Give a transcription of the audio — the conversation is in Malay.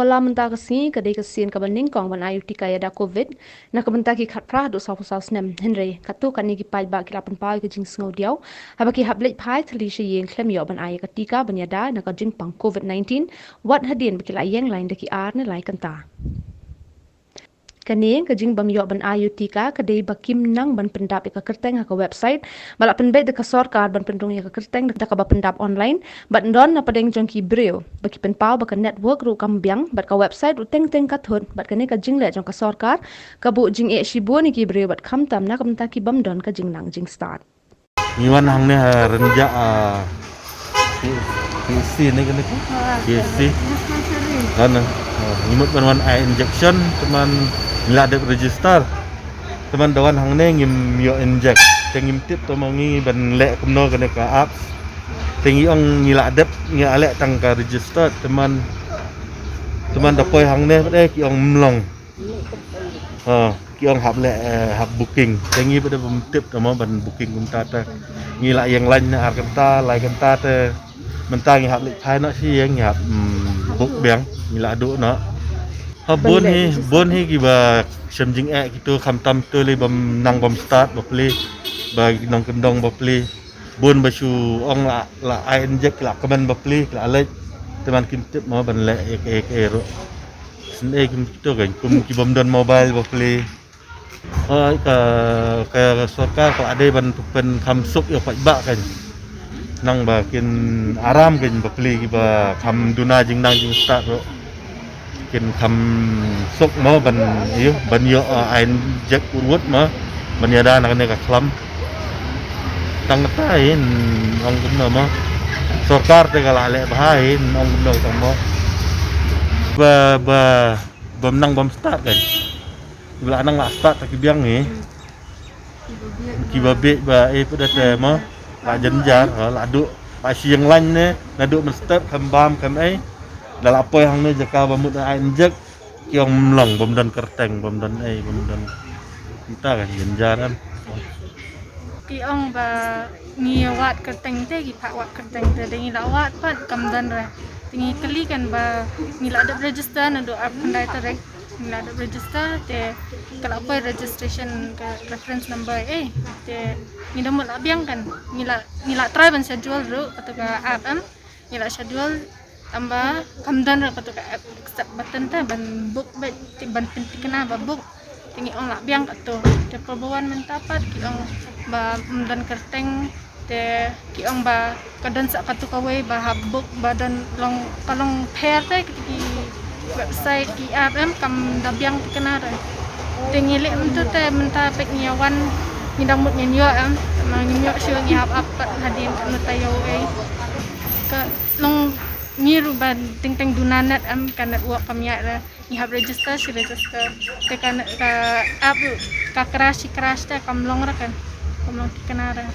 wala menta kasi kadai kasin kabaning kong ban ayu tika ya da covid na kabenta ki khat pra do sa pusal snem henry katu kan ni ki pai ba ki lapan pa ki jing sngo diaw haba ki hablek pai thli shi yeng klem yo ban ayu ka tika ban ya da na ka jing pang covid 19 wat hadin bi ki la yeng lain de ki ar ne lai kan ta Kaning kajing bam yo ban ayu tika kadai bakim nang ban pendap ka kerteng ka website bala penbe de ka sorkar ban pendung ya ka kerteng da ka ba pendap online bat don na padeng jong ki breu baki pen pau ba ka network ru kam biang bat ka website u teng teng ka thot bat ka ne ka jing le jong ka sorkar ka bu jing e shibu ni ki breu bat kham tam na kam ta ki bam don ka jing nang jing start Iwan hang ne renja PC ni kan ni PC kan ngimut ban eye injection teman nila ada register teman dawan hang ne ngim yo inject tengim tip to mangi ban lek kumno kan ka apps tengi ong ngila adep ngi alek tang ka register teman dapoi hang ne ki ong mlong ki ong hab lek hab booking tengi pada bum tip to ban booking kum ta ngila yang lain ar kanta lai kanta te mentang ngi hab lek phai no si yang hab book biang ngila adu no bon hi ki ba semjing gitu kham tam tu le bam nang bam start ba play ba nang kendong ba play bon ba su ong la I inject la kaman ba play la le teman kim tip ma ban le ek ero sen kim tu kan kum ki bam don mobile ba play ka sorkar ko ade ban pen kham suk yo pa ba kan nang ba kin aram kan ba play ki ba kham duna jing nang jing start ro kin kham sok ma ban yo ain jack urut ma ban yada nak ne ka khlam tang tain ong kumno ma sorkar te kala le bahain ong kumno tang mo bam nang bam start kan bila nang la start ki biang ni ki babe ba pada te ma la jenjar la du pa siang lan ne na du men start kham bam kham ai dalam apa yang ni jaka bamut injek kiong mlong bam dan kerteng bam dan kita kan jenjaran kiong ba niawat kerteng te ki pak wat kerteng te dengi lawat pat kam dan ra tingi kali kan ba nila ada register na do app pendai terek nila ada register te kalau apa registration ke reference number te ni domot labiang kan nila try ban schedule ru atau ke app nila schedule tambah kamdan ra patu ka accept button ta ban book ban penting kena ba book tingi ong la biang ka to te perbuan mentapat ki ong ba dan kerteng te ki ong ba kadan sa katu kawai ba habuk badan long kalong pair te ki website ki app kam da biang kena ra tingi le untu te menta pek nyawan ngidamut nyo manginyo syo ngi hab up hadin anu tayo ka long ngiru ban ting dunanet kan network kami ada ni have register te kan ka app ka crash te kam long ra kan kam long kenara